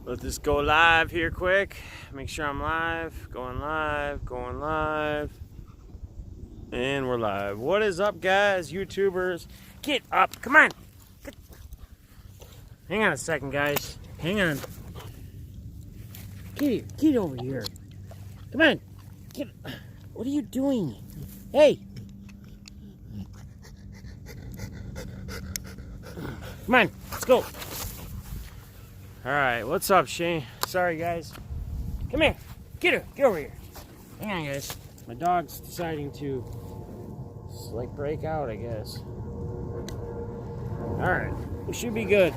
Let's just go live here quick. Make sure I'm live. Going live. Going live. And we're live. What is up, guys? YouTubers. Get up. Come on. Hang on a second, guys. Hang on. Get over here. Come on. What are you doing? Hey. Come on. Let's go. Alright, what's up, Shane? Sorry, guys. Come here. Get her. Get over here. Hang on, guys. My dog's deciding to, like, break out, I guess. Alright. We should be good.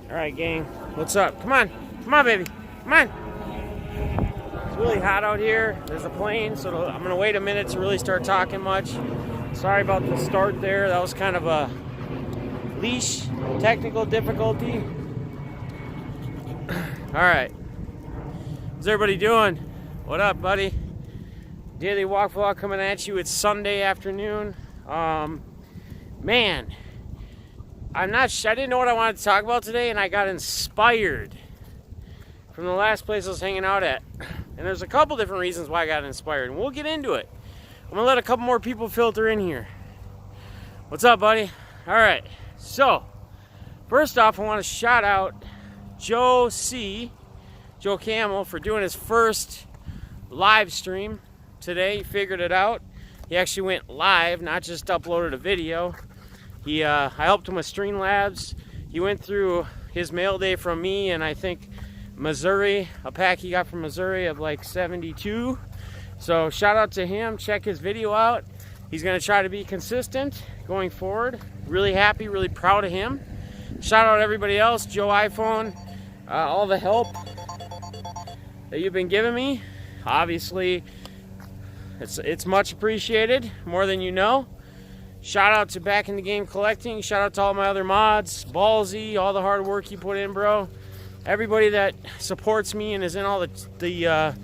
Alright, gang. What's up? Come on. Come on, baby. Come on. It's really hot out here. There's a plane, so I'm going to wait a minute to really start talking much. Sorry about the start there. That was kind of a leash technical difficulty. Alright. How's everybody doing? What up, buddy? Daily walk vlog coming at you. It's Sunday afternoon. Man, I didn't know what I wanted to talk about today, and I got inspired from the last place I was hanging out at. And there's a couple different reasons why I got inspired, and we'll get into it. I'm gonna let a couple more people filter in here. What's up, buddy? Alright, so first off, I want to shout out Joe Camel, for doing his first live stream today. He figured it out. He actually went live, not just uploaded a video. I helped him with Streamlabs. He went through his mail day from me and I think Missouri, a pack he got from Missouri of like 72. So shout out to him. Check his video out. He's going to try to be consistent going forward. Really happy, really proud of him. Shout out everybody else, Joe iPhone, all the help that you've been giving me. Obviously, it's much appreciated, more than you know. Shout out to Back in the Game Collecting. Shout out to all my other mods, Ballsy, all the hard work you put in, bro. Everybody that supports me and is in all the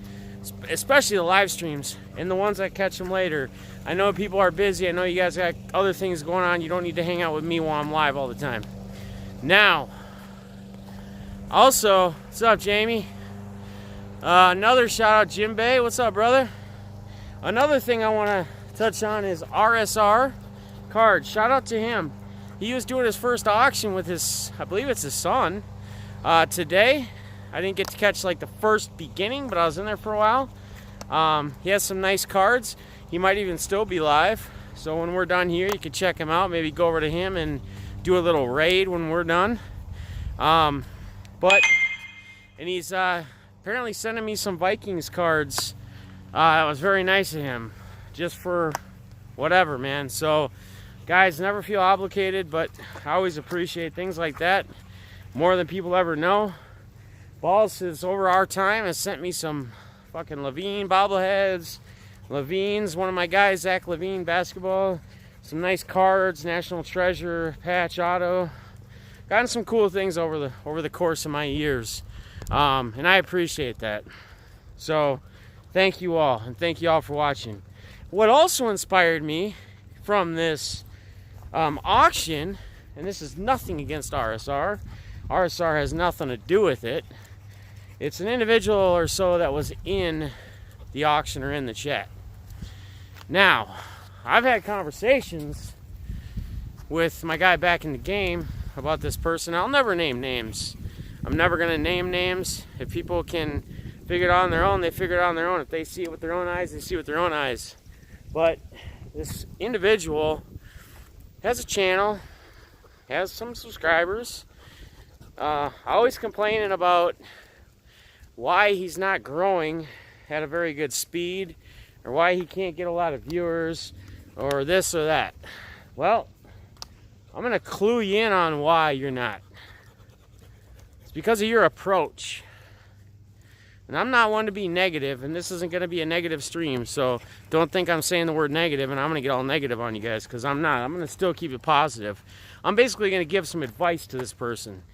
especially the live streams and the ones that catch them later. I know people are busy. I know you guys got other things going on. You don't need to hang out with me while I'm live all the time. Now, also, what's up, Jamie? Another shout out, Jim Bay. What's up, brother? Another thing I want to touch on is RSR card. Shout out to him. He was doing his first auction with his, I believe it's his son, today. I didn't get to catch like the first beginning, but I was in there for a while. He has some nice cards. He might even still be live. So when we're done here, you can check him out. Maybe go over to him and do a little raid when we're done. And he's apparently sending me some Vikings cards. That was very nice of him. Just for whatever, man. So, guys, never feel obligated, but I always appreciate things like that more than people ever know. Balls is over our time has sent me some fucking Levine bobbleheads. Levine's one of my guys, Zach Levine basketball. Some nice cards, National Treasure, patch auto. Gotten some cool things over the course of my years. And I appreciate that. So, thank you all, and thank you all for watching. What also inspired me from this auction, and this is nothing against RSR. RSR has nothing to do with it. It's an individual or so that was in the auction or in the chat. Now, I've had conversations with my guy Back in the Game about this person. I'll never name names. I'm never going to name names. If people can figure it out on their own, they figure it out on their own. If they see it with their own eyes, they see it with their own eyes. But this individual has a channel, has some subscribers, always complaining about why he's not growing at a very good speed, or why he can't get a lot of viewers, or this or that. Well, I'm going to clue you in on why you're not. It's because of your approach. And I'm not one to be negative, and this isn't going to be a negative stream, so don't think I'm saying the word negative and I'm going to get all negative on you guys, because I'm not. I'm going to still keep it positive. I'm basically going to give some advice to this person.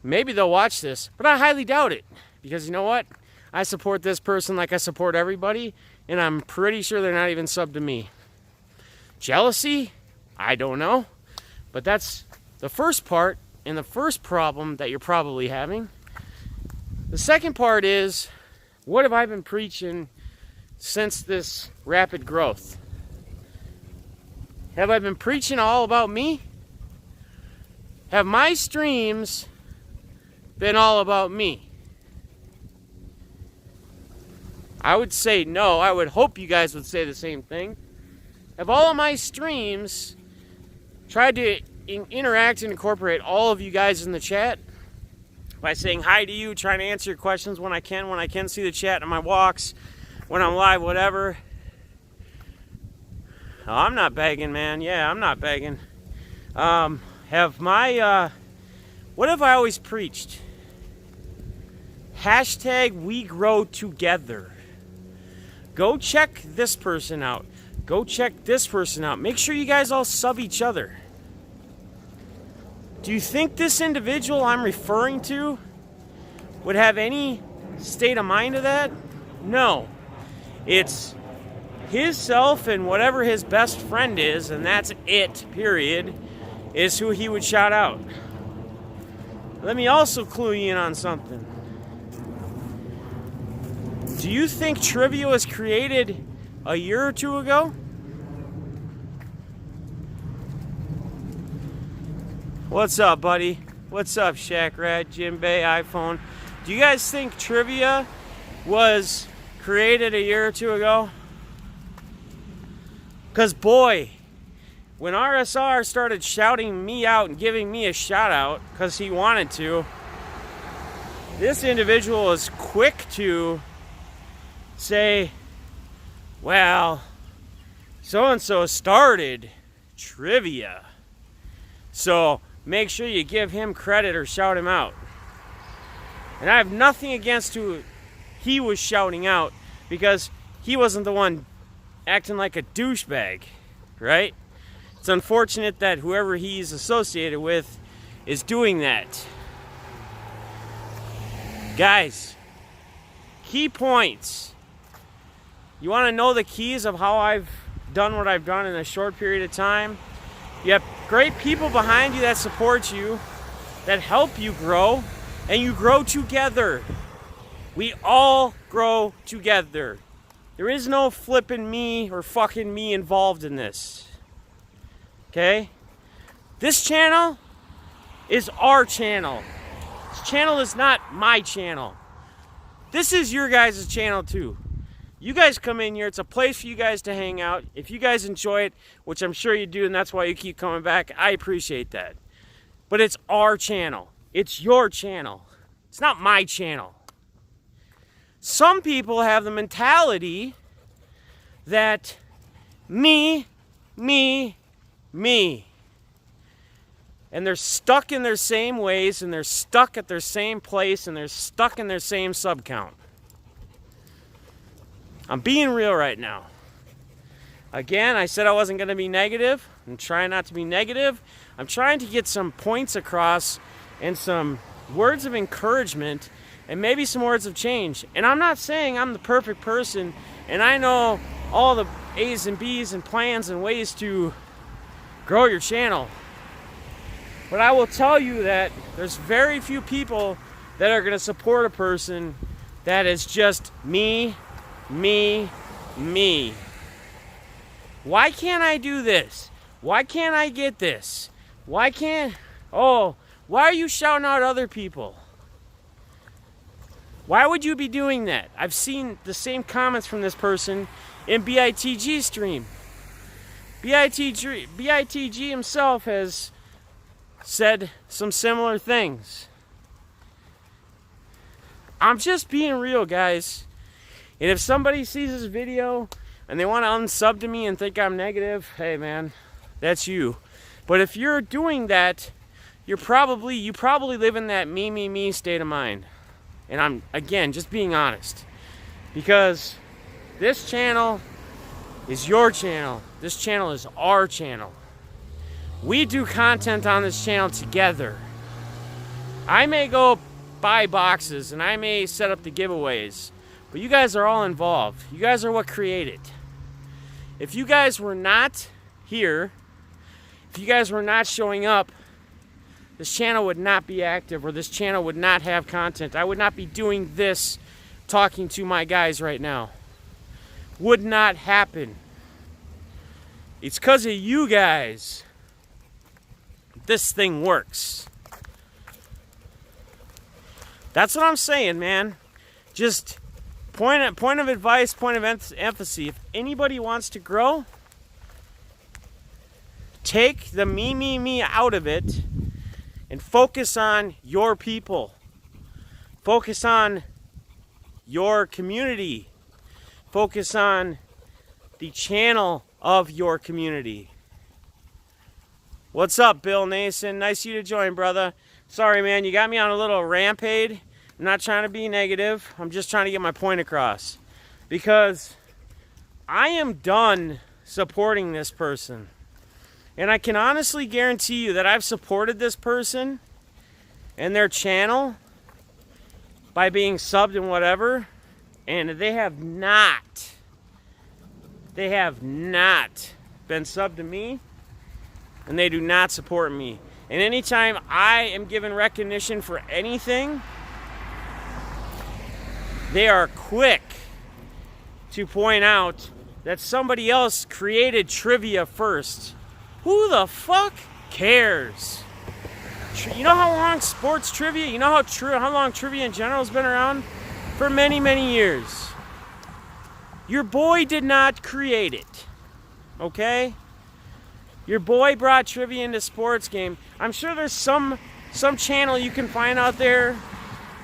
Maybe they'll watch this, but I highly doubt it, because you know what? I support this person like I support everybody, and I'm pretty sure they're not even subbed to me. Jealousy? I don't know. But that's the first part and the first problem that you're probably having. The second part is, what have I been preaching since this rapid growth? Have I been preaching all about me? Have my streams been all about me? I would say no. I would hope you guys would say the same thing. Have all of my streams tried to interact and incorporate all of you guys in the chat by saying hi to you, trying to answer your questions when I can see the chat on my walks, when I'm live, whatever. Oh, I'm not begging, man. Yeah, I'm not begging. What have I always preached? Hashtag we grow together. Go check this person out. Go check this person out. Make sure you guys all sub each other. Do you think this individual I'm referring to would have any state of mind of that? No. It's his self and whatever his best friend is, and that's it, period, is who he would shout out. Let me also clue you in on something. Do you think trivia was created a year or two ago? What's up, buddy? What's up, Shaq Rat, Jim Bay, iPhone? Do you guys think trivia was created a year or two ago? Because, boy, when RSR started shouting me out and giving me a shout out because he wanted to, this individual was quick to say, well, so-and-so started trivia, so make sure you give him credit or shout him out. And I have nothing against who he was shouting out, because he wasn't the one acting like a douchebag, right? It's unfortunate that whoever he's associated with is doing that. Guys, key points. You want to know the keys of how I've done what I've done in a short period of time? You have great people behind you that support you, that help you grow, and you grow together. We all grow together. There is no flipping me or fucking me involved in this. Okay? This channel is our channel. This channel is not my channel. This is your guys' channel too. You guys come in here, it's a place for you guys to hang out. If you guys enjoy it, which I'm sure you do, and that's why you keep coming back, I appreciate that. But it's our channel. It's your channel. It's not my channel. Some people have the mentality that me. And they're stuck in their same ways, and they're stuck at their same place, and they're stuck in their same sub count. I'm being real right now. Again, I said I wasn't going to be negative. I'm trying not to be negative. I'm trying to get some points across and some words of encouragement and maybe some words of change. And I'm not saying I'm the perfect person and I know all the A's and B's and plans and ways to grow your channel. But I will tell you that there's very few people that are going to support a person that is just me. Why can't I do this? Why can't I get this? Why are you shouting out other people? Why would you be doing that? I've seen the same comments from this person in BITG stream. BITG himself has said some similar things. I'm just being real, guys. And if somebody sees this video and they want to unsub to me and think I'm negative, hey man, that's you. But if you're doing that, you probably live in that me state of mind. And I'm, again, just being honest. Because this channel is your channel. This channel is our channel. We do content on this channel together. I may go buy boxes and I may set up the giveaways, but you guys are all involved. You guys are what create it. If you guys were not here, if you guys were not showing up, this channel would not be active, or this channel would not have content. I would not be doing this, talking to my guys right now. Would not happen. It's because of you guys this thing works. That's what I'm saying, man. Just point of advice, point of emphasis. If anybody wants to grow, take the me out of it and focus on your people. Focus on your community. Focus on the channel of your community. What's up, Bill Nason? Nice of you to join, brother. Sorry, man, you got me on a little rampage. I'm not trying to be negative. I'm just trying to get my point across. Because I am done supporting this person. And I can honestly guarantee you that I've supported this person and their channel by being subbed and whatever, and they have not been subbed to me, and they do not support me. And anytime I am given recognition for anything, they are quick to point out that somebody else created trivia first. Who the fuck cares? You know how long sports trivia, you know how long trivia in general has been around? For many, many years. Your boy did not create it, okay? Your boy brought trivia into sports game. I'm sure there's some channel you can find out there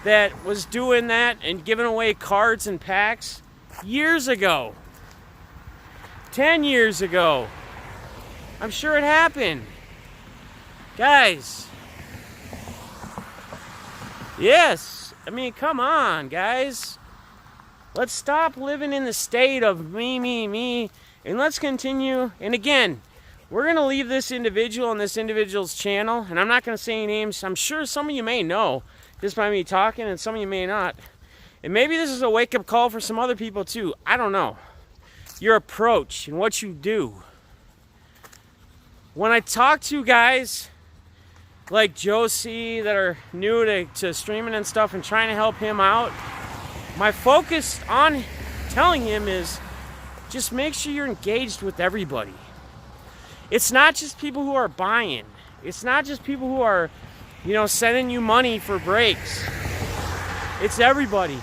that was doing that and giving away cards and packs years ago. 10 years ago. I'm sure it happened. Guys. Yes. I mean, come on, guys. Let's stop living in the state of me, and let's continue. And again, we're going to leave this individual on this individual's channel, and I'm not going to say any names. I'm sure some of you may know just by me talking, and some of you may not. And maybe this is a wake-up call for some other people too. I don't know. Your approach and what you do. When I talk to guys like Josie that are new to streaming and stuff and trying to help him out, my focus on telling him is just make sure you're engaged with everybody. It's not just people who are buying. It's not just people who are, sending you money for breaks. It's everybody.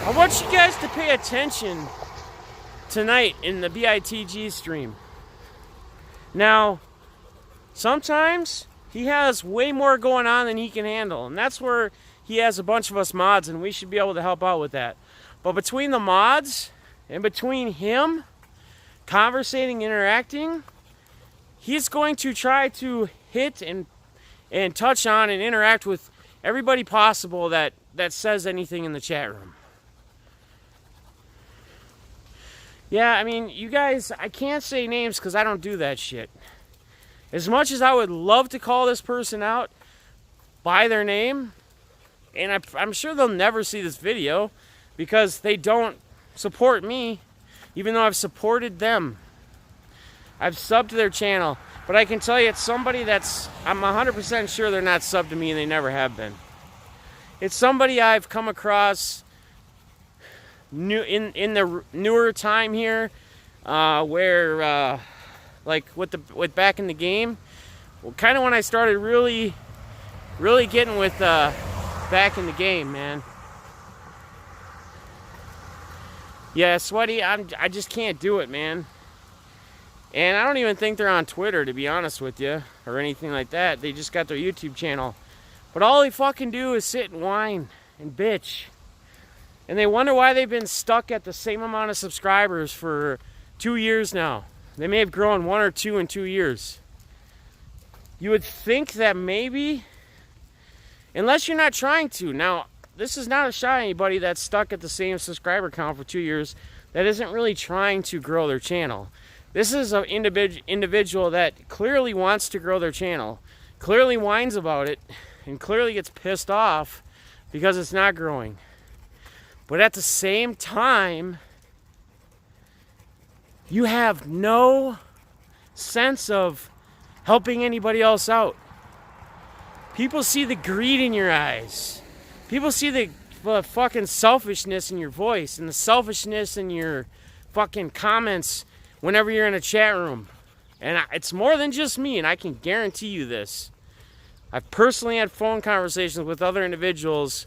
I want you guys to pay attention tonight in the BITG stream. Now, sometimes he has way more going on than he can handle, and that's where he has a bunch of us mods, and we should be able to help out with that. But between the mods and between him conversating, interacting, he's going to try to hit and touch on and interact with everybody possible that says anything in the chat room. Yeah, I mean, you guys, I can't say names because I don't do that shit. As much as I would love to call this person out by their name, and I'm sure they'll never see this video because they don't support me, even though I've supported them. I've subbed to their channel, but I can tell you it's somebody that's, I'm 100% sure they're not subbed to me, and they never have been. It's somebody I've come across in the newer time here, where like with back in the game, well, kind of when I started really getting with back in the game, man. Yeah, Sweaty, I just can't do it, man. And I don't even think they're on Twitter, to be honest with you, or anything like that. They just got their YouTube channel. But all they fucking do is sit and whine and bitch. And they wonder why they've been stuck at the same amount of subscribers for 2 years now. They may have grown 1 or 2 in 2 years. You would think that maybe, unless you're not trying to. Now, this is not a shot at anybody that's stuck at the same subscriber count for 2 years that isn't really trying to grow their channel. This is an individual that clearly wants to grow their channel, clearly whines about it, and clearly gets pissed off because it's not growing. But at the same time, you have no sense of helping anybody else out. People see the greed in your eyes. People see the fucking selfishness in your voice and the selfishness in your fucking comments whenever you're in a chat room. And it's more than just me, and I can guarantee you this. I've personally had phone conversations with other individuals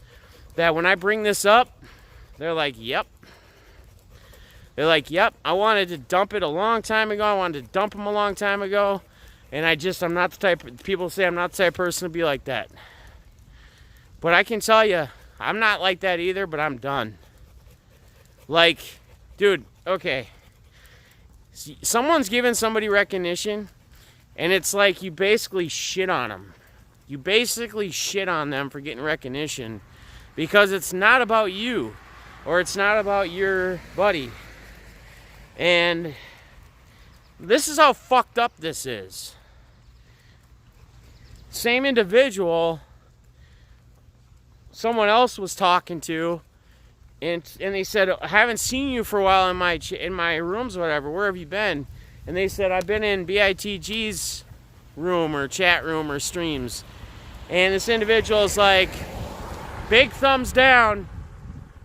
that when I bring this up, they're like, yep. They're like, yep, I wanted to dump it a long time ago. I wanted to dump them a long time ago. And I'm not the type, people say I'm not the type of person to be like that. But I can tell you, I'm not like that either, but I'm done. Like, dude, okay. Someone's giving somebody recognition, and it's like you basically shit on them. You basically shit on them for getting recognition because it's not about you or it's not about your buddy. And this is how fucked up this is. Same individual someone else was talking to, and they said, I haven't seen you for a while in my rooms or whatever. Where have you been? And they said, I've been in BITG's room or chat room or streams. And this individual is like, big thumbs down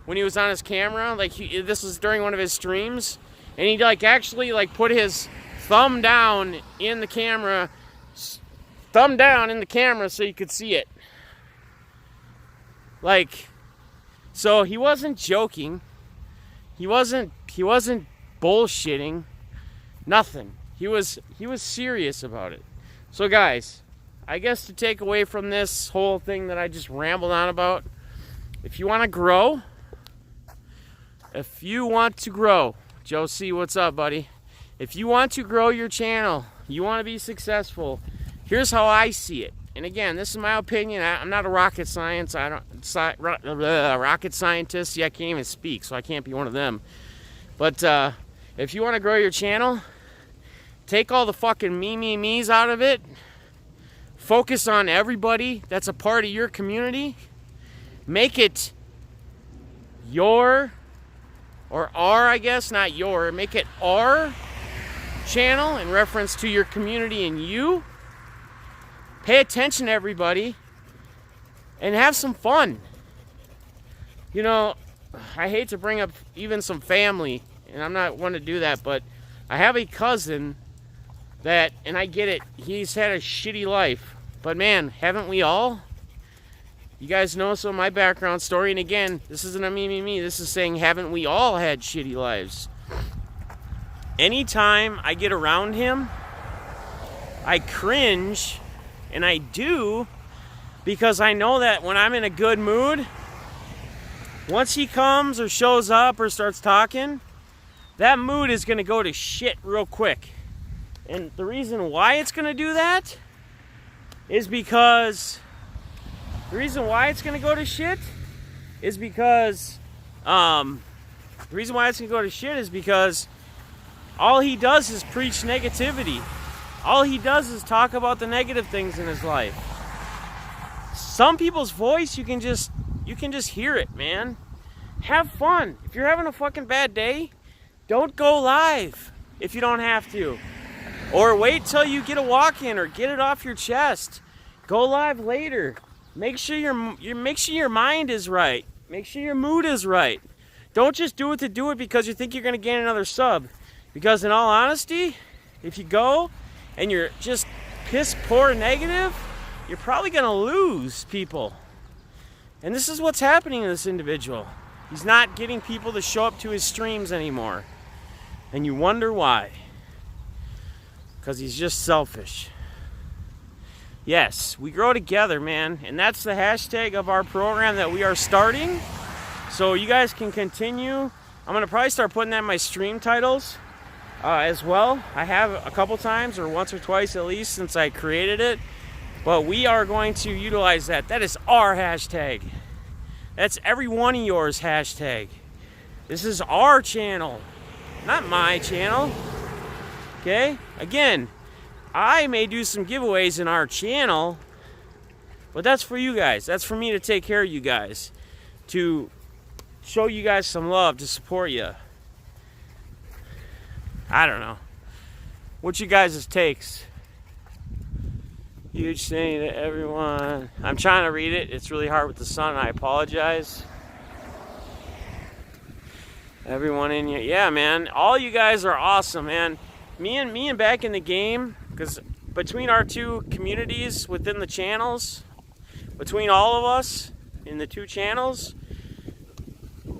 when he was on his camera. Like, this was during one of his streams. And he actually put his thumb down in the camera. Thumb down in the camera so you could see it. So he wasn't joking. He wasn't bullshitting. Nothing. He was serious about it. So guys, I guess to take away from this whole thing that I just rambled on about, if you want to grow, Joe C, what's up, buddy? If you want to grow your channel, you want to be successful, here's how I see it. And again, this is my opinion. I'm not a rocket scientist. Rocket scientist. See, I can't even speak, so I can't be one of them. But if you want to grow your channel, take all the fucking me's out of it. Focus on everybody that's a part of your community. Make it your, or our, I guess, not your. Make it our channel in reference to your community and you. Pay attention to everybody and have some fun. You know, I hate to bring up even some family, and I'm not one to do that, but I have a cousin that, and I get it, he's had a shitty life. But man, haven't we all? You guys know some of my background story, and again, this isn't a me. This is saying, haven't we all had shitty lives? Anytime I get around him, I cringe. And I do because I know that when I'm in a good mood, once he comes or shows up or starts talking, that mood is going to go to shit real quick. And the reason why it's going to do that is because all he does is preach negativity. All he does is talk about the negative things in his life. Some people's voice, you can just hear it, man. Have fun. If you're having a fucking bad day, don't go live if you don't have to. Or wait till you get a walk-in or get it off your chest. Go live later. Make sure your mind is right. Make sure your mood is right. Don't just do it to do it because you think you're going to gain another sub. Because in all honesty, if you go and you're just piss poor negative, you're probably going to lose people. And this is what's happening to this individual. He's not getting people to show up to his streams anymore. And you wonder why. Because he's just selfish. Yes, we grow together, man. And that's the hashtag of our program that we are starting. So you guys can continue. I'm going to probably start putting that in my stream titles. As well. I have a couple times or once or twice at least since I created it, but we are going to utilize that. That is our hashtag. That's every one of yours hashtag. This is our channel, not my channel. Okay, again, I may do some giveaways in our channel, but that's for you guys. That's for me to take care of you guys, to show you guys some love, to support you. I don't know. What you guys' takes? Huge thing to everyone. I'm trying to read it. It's really hard with the sun. I apologize. Everyone in here. Yeah, man. All you guys are awesome, man. Me and back in the game, because between our two communities within the channels, between all of us in the two channels,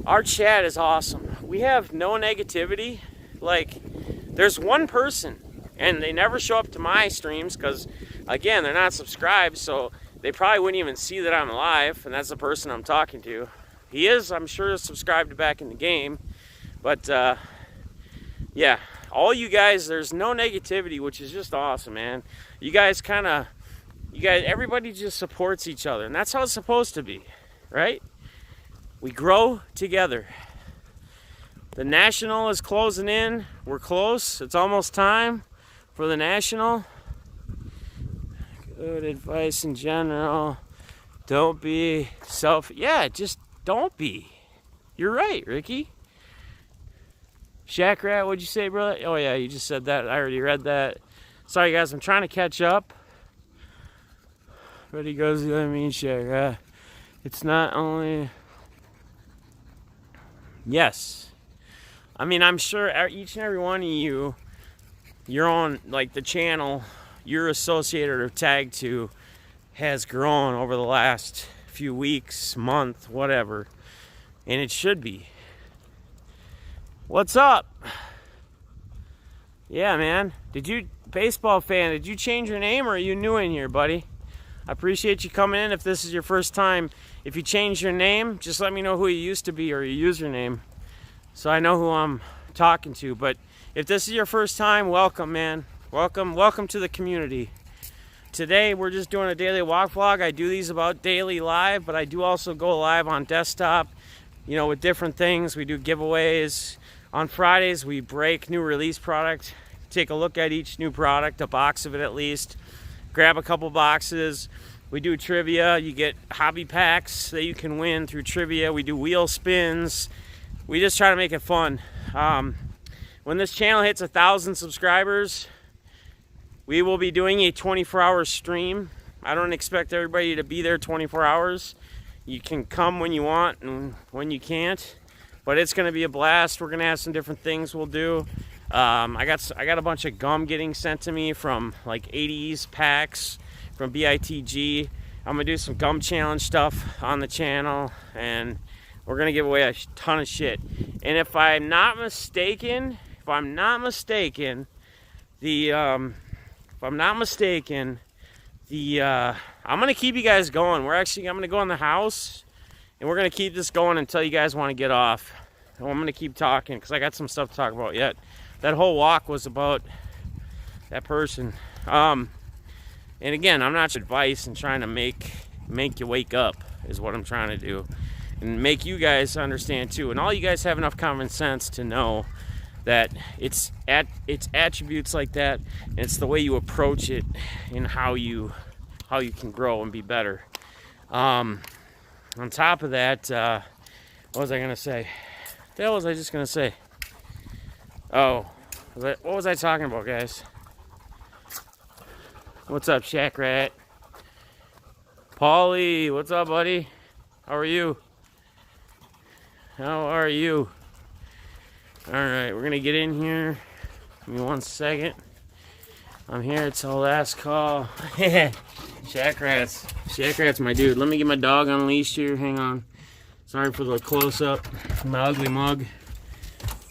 our chat is awesome. We have no negativity. Like, there's one person, and they never show up to my streams because, again, they're not subscribed, so they probably wouldn't even see that I'm live, and that's the person I'm talking to. He is, I'm sure, subscribed to Back in the Game, but yeah, all you guys, there's no negativity, which is just awesome, man. You guys, everybody just supports each other, and that's how it's supposed to be, right? We grow together. The National is closing in. We're close. It's almost time for the National. Good advice in general. Don't be yeah, just don't be. You're right, Ricky. Shack Rat, what'd you say, brother? Oh yeah, you just said that. I already read that. Sorry guys, I'm trying to catch up. But he goes, I mean, Shack Rat. It's not only... Yes. I mean, I'm sure each and every one of you, you're on, like, the channel you're associated or tagged to has grown over the last few weeks, month, whatever. And it should be. What's up? Yeah, man. Baseball fan, did you change your name or are you new in here, buddy? I appreciate you coming in. If this is your first time, if you change your name, just let me know who you used to be or your username so I know who I'm talking to. But if this is your first time, welcome, man. Welcome to the community. Today, we're just doing a daily walk vlog. I do these about daily live, but I do also go live on desktop, you know, with different things. We do giveaways. On Fridays, we break new release product, take a look at each new product, a box of it at least. Grab a couple boxes. We do trivia. You get hobby packs that you can win through trivia. We do wheel spins. We just try to make it fun. When this channel hits 1,000 subscribers, we will be doing a 24-hour stream. I don't expect everybody to be there 24 hours. You can come when you want and when you can't, but it's going to be a blast. We're going to have some different things we'll do. I got a bunch of gum getting sent to me from like 80s packs from BITG. I'm gonna do some gum challenge stuff on the channel, and we're gonna give away a ton of shit. And if I'm not mistaken, I'm gonna keep you guys going. I'm gonna go in the house, and we're gonna keep this going until you guys want to get off. And I'm gonna keep talking because I got some stuff to talk about yet. That whole walk was about that person. And again, I'm not advice and trying to make you wake up is what I'm trying to do, and make you guys understand too. And all you guys have enough common sense to know that it's attributes like that, and it's the way you approach it and how you can grow and be better. On top of that, what was I gonna say? What the hell was I just gonna say? Oh, what was I talking about, guys? What's up, Shack Rat? Paulie, what's up, buddy? How are you? How are you? Alright, we're gonna get in here. Give me 1 second. I'm here till last call. Shack Rat's my dude. Let me get my dog unleashed here. Hang on. Sorry for the close-up. My ugly mug.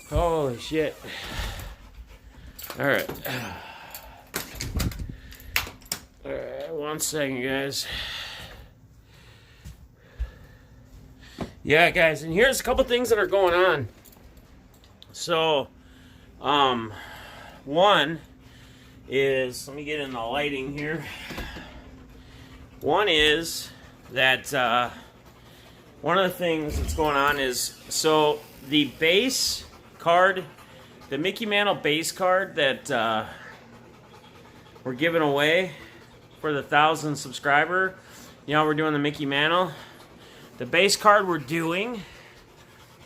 Holy shit. Alright. Alright, 1 second, guys. Yeah, guys, and here's a couple things that are going on. So, one is, let me get in the lighting here. One is that, one of the things that's going on is, so the base card, the Mickey Mantle base card that we're giving away for the 1,000 subscriber, you know, we're doing the Mickey Mantle. The base card we're doing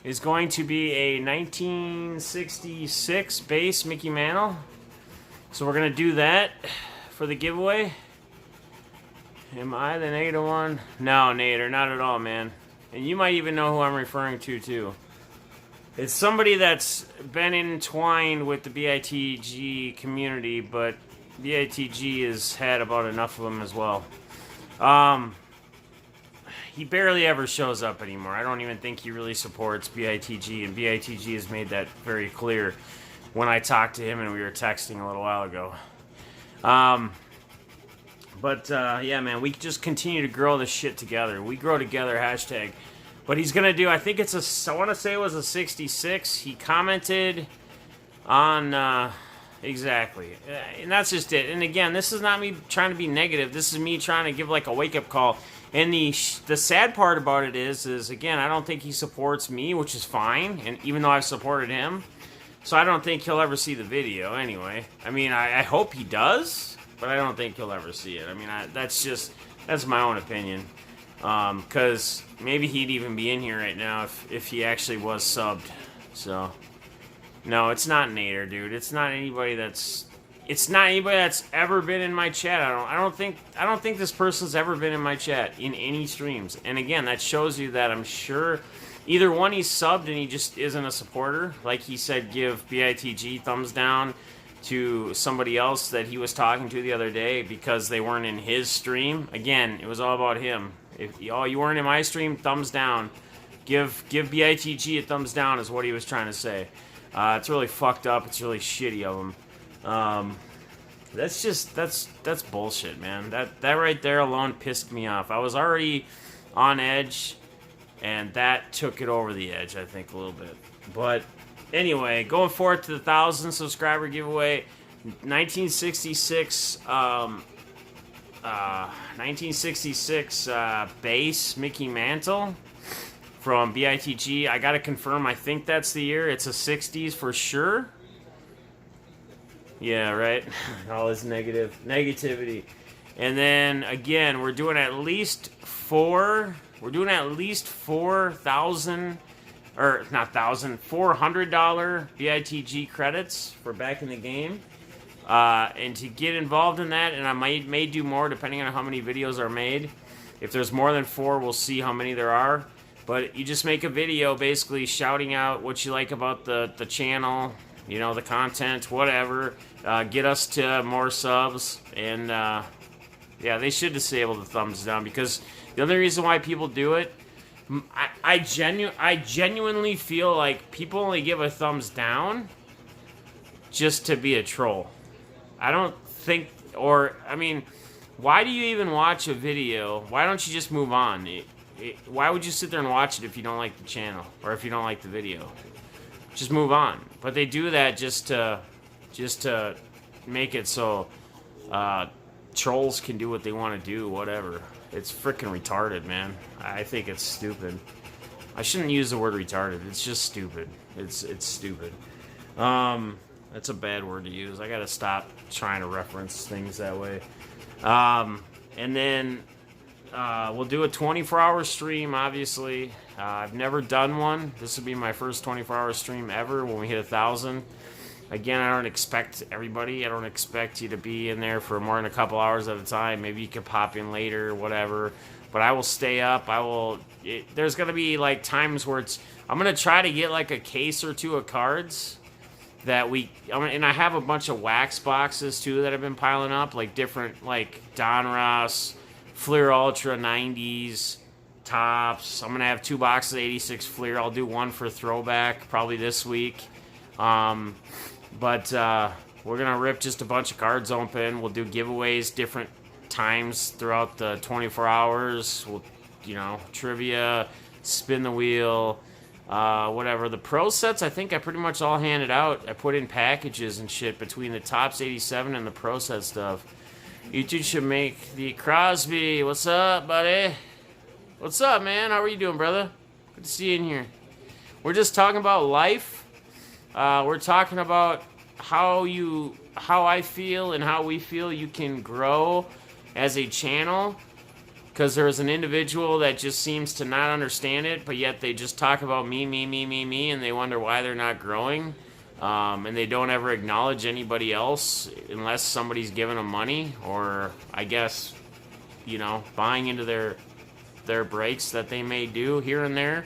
is going to be a 1966 base Mickey Mantle. So we're going to do that for the giveaway. Am I the negative one? No, Nader, not at all, man. And you might even know who I'm referring to, too. It's somebody that's been entwined with the BITG community, but BITG has had about enough of them as well. He barely ever shows up anymore. I don't even think he really supports BITG, and BITG has made that very clear when I talked to him and we were texting a little while ago. Yeah, man, we just continue to grow this shit together. We grow together, hashtag. But he's going to do, I think it's I want to say it was a 66. He commented on, exactly. And that's just it. And again, this is not me trying to be negative. This is me trying to give like a wake-up call. And the sad part about it is again, I don't think he supports me, which is fine. And even though I've supported him. So I don't think he'll ever see the video anyway. I mean, I hope he does, but I don't think he'll ever see it. I mean, that's my own opinion. Because maybe he'd even be in here right now if he actually was subbed. So, no, it's not Nader, dude. It's not anybody that's ever been in my chat. I don't think this person's ever been in my chat in any streams. And again, that shows you that I'm sure either one, he's subbed and he just isn't a supporter. Like he said, give BITG thumbs down to somebody else that he was talking to the other day because they weren't in his stream. Again, it was all about him. If you weren't in my stream, thumbs down. Give BITG a thumbs down is what he was trying to say. It's really fucked up. It's really shitty of him. That's bullshit, man. That right there alone pissed me off. I was already on edge, and that took it over the edge, I think, a little bit. But anyway, going forward to the 1,000 subscriber giveaway, 1966 base Mickey Mantle from BITG. I gotta confirm, I think that's the year. It's a 60s for sure. Yeah, right. All this negativity. And then again, we're doing at least $400 BITG credits for back in the game. And to get involved in that, and I may do more depending on how many videos are made. If there's more than 4, we'll see how many there are. But you just make a video basically shouting out what you like about the channel, you know, the content, whatever. Get us to more subs. And yeah, they should disable the thumbs down, because the only reason why people do it, I genuinely feel like people only give a thumbs down just to be a troll. I don't think, or, I mean, why do you even watch a video? Why don't you just move on? Why would you sit there and watch it if you don't like the channel, or if you don't like the video? Just move on. But they do that just to make it so trolls can do what they want to do, whatever. It's freaking retarded, man. I think it's stupid. I shouldn't use the word retarded. It's just stupid. It's stupid. That's a bad word to use. I gotta stop trying to reference things that way. And then we'll do a 24-hour stream, obviously. I've never done one. This will be my first 24-hour stream ever when we hit 1,000. Again, I don't expect everybody. I don't expect you to be in there for more than a couple hours at a time. Maybe you could pop in later, whatever. But I will stay up. There's going to be like times where I'm going to try to get like a case or two of cards and I have a bunch of wax boxes too that have been piling up, like different, like Don Ross, Fleer Ultra 90s, tops. I'm going to have 2 boxes of 86 Fleer. I'll do one for throwback probably this week. But we're going to rip just a bunch of cards open. We'll do giveaways different times throughout the 24 hours. We'll, trivia, spin the wheel, whatever. The pro sets, I think I pretty much all handed out. I put in packages and shit between the Tops 87 and the pro set stuff. You two should make the Crosby. What's up, buddy? What's up, man? How are you doing, brother? Good to see you in here. We're just talking about life. We're talking about how I feel and how we feel you can grow as a channel. Because there's an individual that just seems to not understand it, but yet they just talk about me, and they wonder why they're not growing. And they don't ever acknowledge anybody else unless somebody's giving them money, or I guess you know, buying into their breaks that they may do here and there,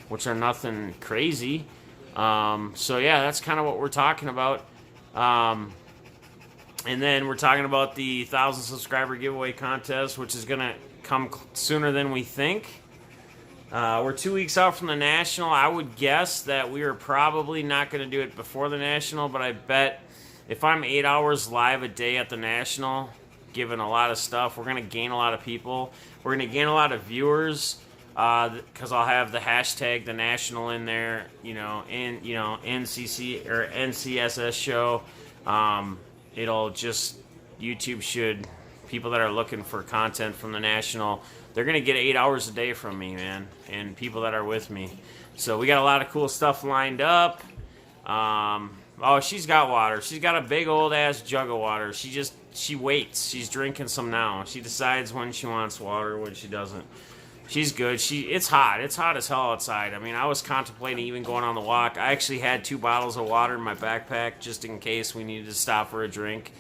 which are nothing crazy. So yeah, that's kind of what we're talking about. And then we're talking about the 1,000 subscriber giveaway contest, which is gonna come sooner than we think. We're 2 weeks out from the National. I would guess that we are probably not going to do it before the National, but I bet if I'm 8 hours live a day at the National, giving a lot of stuff, we're going to gain a lot of people. We're going to gain a lot of viewers because I'll have the hashtag the National in there, NCC or NCSS show. It'll just, YouTube should, people that are looking for content from the National, they're going to get 8 hours a day from me, man, and people that are with me. So we got a lot of cool stuff lined up. Oh, she's got water. She's got a big old-ass jug of water. She waits. She's drinking some now. She decides when she wants water, when she doesn't. She's good. It's hot. It's hot as hell outside. I mean, I was contemplating even going on the walk. I actually had 2 bottles of water in my backpack just in case we needed to stop for a drink.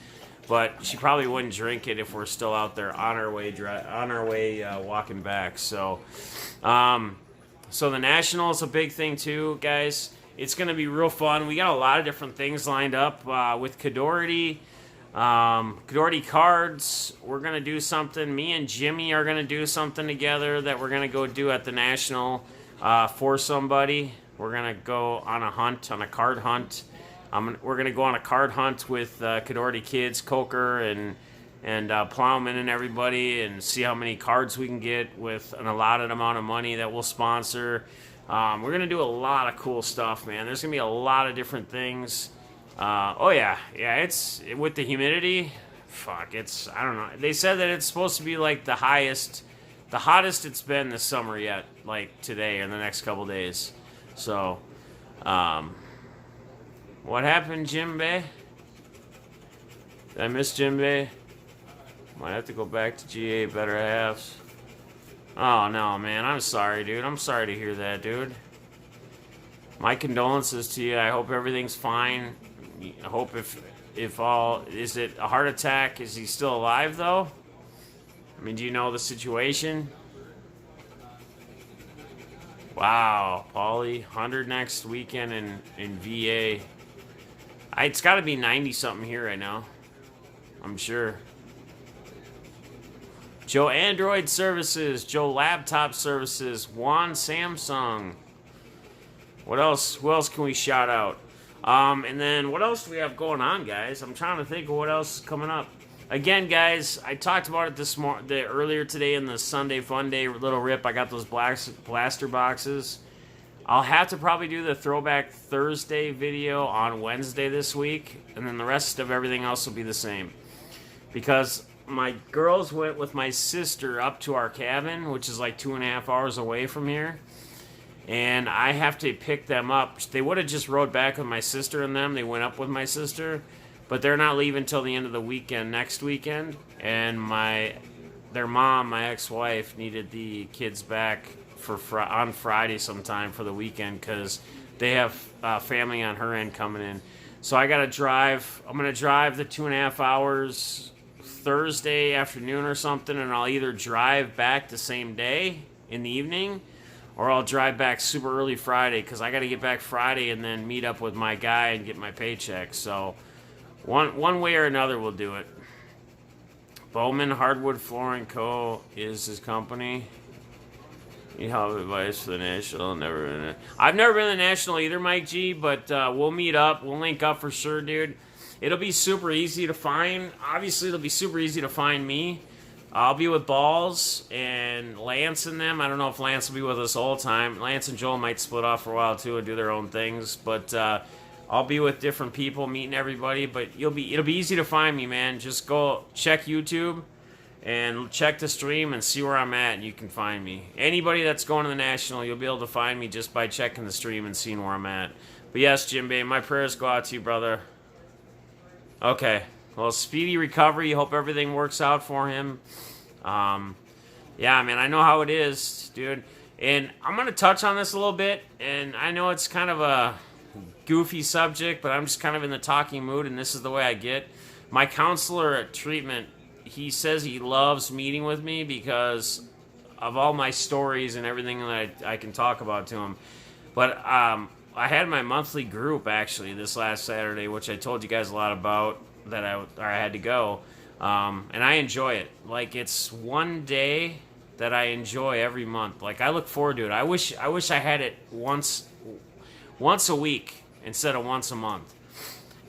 But she probably wouldn't drink it if we're still out there on our way walking back. So the National is a big thing too, guys. It's going to be real fun. We got a lot of different things lined up with Cadority. Cadority cards. We're going to do something. Me and Jimmy are going to do something together that we're going to go do at the National for somebody. We're going to go on a hunt, on a card hunt. We're going to go on a card hunt with Cadority Kids, Coker, and Plowman and everybody, and see how many cards we can get with an allotted amount of money that we'll sponsor. We're going to do a lot of cool stuff, man. There's going to be a lot of different things. It's with the humidity. I don't know. They said that it's supposed to be like the hottest it's been this summer yet, like today or the next couple days. So, what happened, Jim Bay? Did I miss Jim Bay? Might have to go back to GA Better Halves. Oh, no, man. I'm sorry, dude. I'm sorry to hear that, dude. My condolences to you. I hope everything's fine. I hope if all... Is it a heart attack? Is he still alive, though? I mean, do you know the situation? Wow, Paulie. 100 next weekend in VA. It's got to be 90-something here right now. I'm sure. Joe Android Services. Joe Laptop Services. Juan Samsung. What else? Who else can we shout out? And then what else do we have going on, guys? I'm trying to think of what else is coming up. Again, guys, I talked about it earlier today in the Sunday Fun Day little rip. I got those blaster boxes. I'll have to probably do the Throwback Thursday video on Wednesday this week, and then the rest of everything else will be the same. Because my girls went with my sister up to our cabin, which is like 2.5 hours away from here, and I have to pick them up. They would have just rode back with my sister and them. They went up with my sister, but they're not leaving till the end of the weekend, next weekend, and their mom, my ex-wife, needed the kids back on Friday sometime for the weekend because they have family on her end coming in. So I got to drive. I'm going to drive the 2.5 hours Thursday afternoon or something, and I'll either drive back the same day in the evening or I'll drive back super early Friday because I got to get back Friday and then meet up with my guy and get my paycheck. So one way or another we'll do it. Bowman Hardwood Flooring Co. is his company. You have advice for the National? I've never been to the National either, Mike G, but we'll meet up. We'll link up for sure, dude. It'll be super easy to find. Obviously, it'll be super easy to find me. I'll be with Balls and Lance and them. I don't know if Lance will be with us all the time. Lance and Joel might split off for a while, too, and do their own things. But I'll be with different people, meeting everybody. But it'll be easy to find me, man. Just go check YouTube and check the stream and see where I'm at, and you can find me. Anybody that's going to the National, you'll be able to find me just by checking the stream and seeing where I'm at. But yes, Jim Bay, my prayers go out to you, brother. Okay. Well, speedy recovery. Hope everything works out for him. Yeah, man, I know how it is, dude. And I'm going to touch on this a little bit, and I know it's kind of a goofy subject, but I'm just kind of in the talking mood, and this is the way I get. My counselor at treatment, he says he loves meeting with me because of all my stories and everything that I can talk about to him. But I had my monthly group actually this last Saturday, which I told you guys a lot about, that I had to go, and I enjoy it. Like, it's one day that I enjoy every month. Like, I look forward to it. I wish I had it once a week instead of once a month.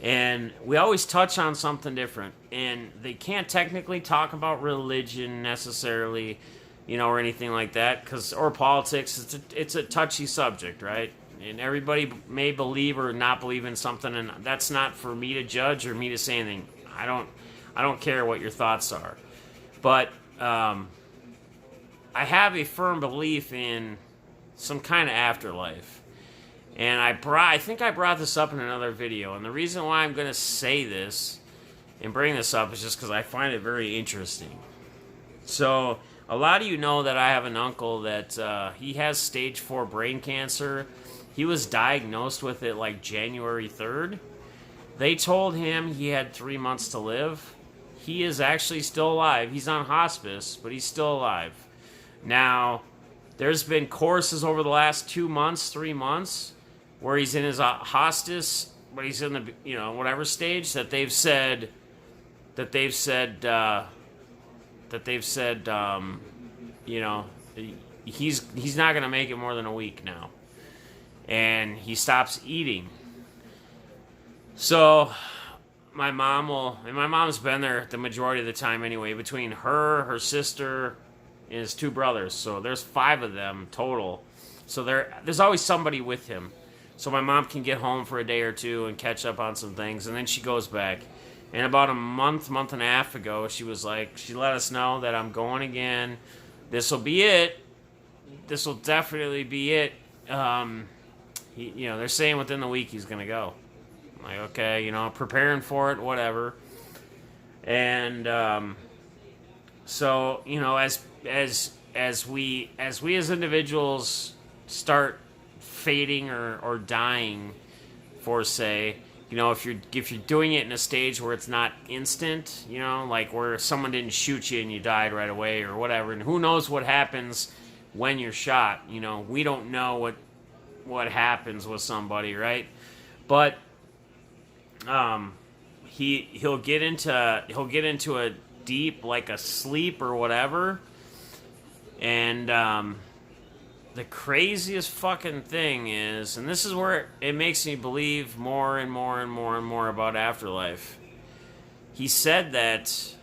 And we always touch on something different. And they can't technically talk about religion necessarily, or anything like that, or politics. It's a touchy subject, right? And everybody may believe or not believe in something, and that's not for me to judge or me to say anything. I don't care what your thoughts are. But I have a firm belief in some kind of afterlife. And I think I brought this up in another video. And the reason why I'm going to say this and bring this up is just because I find it very interesting. So, a lot of you know that I have an uncle that he has stage 4 brain cancer. He was diagnosed with it like January 3rd. They told him he had 3 months to live. He is actually still alive. He's on hospice, but he's still alive. Now, there's been courses over the last 2 months, 3 months, where he's in his hospice, but he's in the, whatever stage that they've said, he's not going to make it more than a week now. And he stops eating. So my mom's been there the majority of the time anyway, between her sister, and his 2 brothers. So there's 5 of them total. So there's always somebody with him. So my mom can get home for a day or two and catch up on some things, and then she goes back. And about a month and a half ago, she let us know that I'm going again. This will be it. This will definitely be it. They're saying within the week he's going to go. I'm like, okay, preparing for it, whatever. And so, as we as individuals start fading or dying, for say, if you're doing it in a stage where it's not instant, like where someone didn't shoot you and you died right away or whatever, and who knows what happens when you're shot. We don't know what happens with somebody, right? But he'll get into a deep, like a sleep or whatever, and the craziest fucking thing is, and this is where it makes me believe more and more and more and more about afterlife. He said that,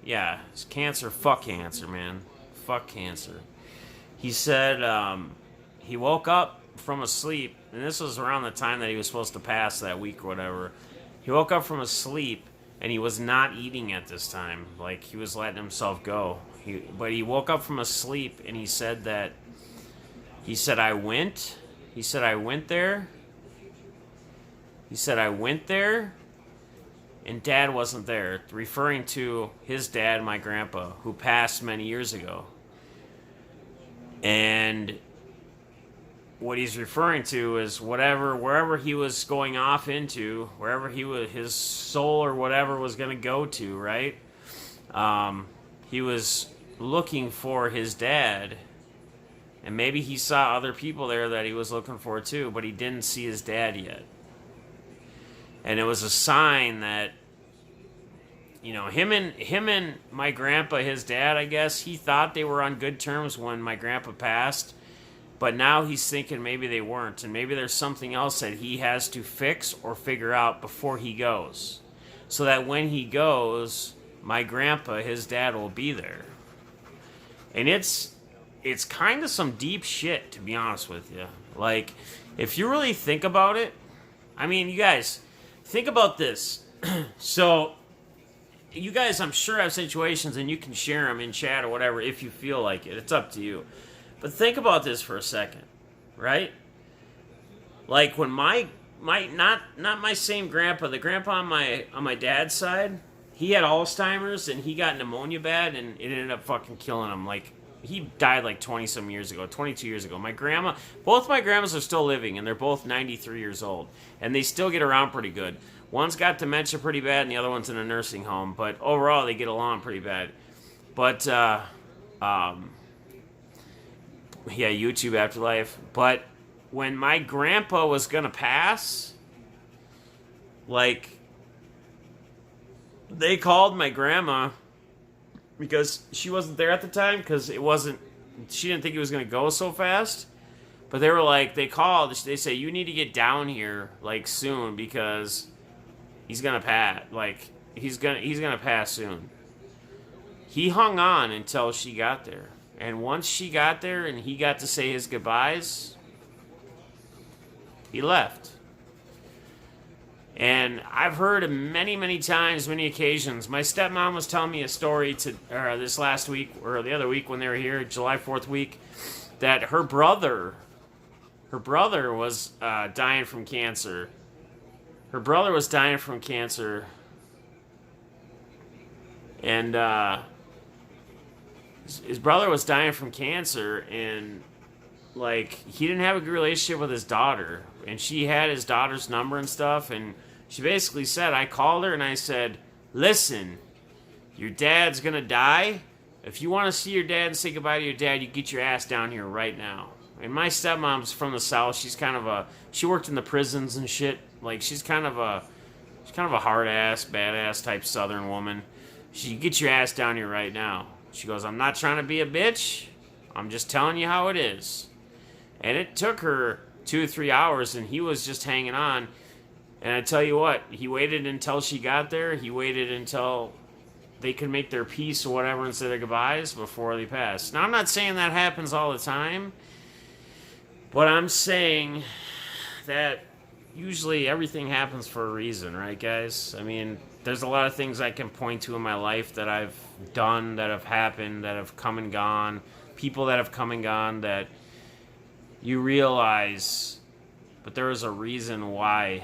it's cancer, fuck cancer, man. Fuck cancer. He said he woke up from a sleep, and this was around the time that he was supposed to pass that week or whatever. He woke up from a sleep, and he was not eating at this time. Like, he was letting himself go. But he woke up from a sleep, and he said that, I went there, and Dad wasn't there, referring to his dad, my grandpa, who passed many years ago. And what he's referring to is wherever he was going off into, wherever his soul or whatever was going to go to, right? He was looking for his dad. And maybe he saw other people there that he was looking for too, but he didn't see his dad yet. And it was a sign that, him and my grandpa, his dad, I guess, he thought they were on good terms when my grandpa passed. But now he's thinking maybe they weren't. And maybe there's something else that he has to fix or figure out before he goes. So that when he goes, my grandpa, his dad, will be there. And it's kind of some deep shit, to be honest with you. Like, if you really think about it, you guys, think about this. So, you guys, I'm sure, have situations, and you can share them in chat or whatever if you feel like it. It's up to you. But think about this for a second, right? Like, when not my same grandpa, the grandpa on my dad's side, he had Alzheimer's, and he got pneumonia bad, and it ended up fucking killing him. Like, he died like 20-some years ago, 22 years ago. Both my grandmas are still living, and they're both 93 years old. And they still get around pretty good. One's got dementia pretty bad, and the other one's in a nursing home. But overall, they get along pretty bad. But yeah, YouTube Afterlife. But when my grandpa was gonna pass, like, they called my grandma because she wasn't there at the time because she didn't think it was gonna go so fast. But they were like, they called. They say, you need to get down here like soon because he's gonna pass. Like, he's gonna pass soon. He hung on until she got there. And once she got there and he got to say his goodbyes, he left. And I've heard many, many times, many occasions. My stepmom was telling me a story this last week, or the other week when they were here, July 4th week, that her brother was dying from cancer. Her brother was dying from cancer. And his brother was dying from cancer, and like, he didn't have a good relationship with his daughter, and she had his daughter's number and stuff, and she basically said, I called her and I said, listen, your dad's gonna die. If you want to see your dad and say goodbye to your dad, you get your ass down here right now. And my stepmom's from the South. She worked in the prisons and shit. Like, she's kind of a hard ass, badass type Southern woman. She, get your ass down here right now. She goes, I'm not trying to be a bitch. I'm just telling you how it is. And it took her 2 or 3 hours, and he was just hanging on. And I tell you what, he waited until she got there. He waited until they could make their peace or whatever and say their goodbyes before they passed. Now, I'm not saying that happens all the time, but I'm saying that usually everything happens for a reason, right, guys? I mean, there's a lot of things I can point to in my life that I've done, that have happened, that have come and gone, people that have come and gone that you realize, but there was a reason why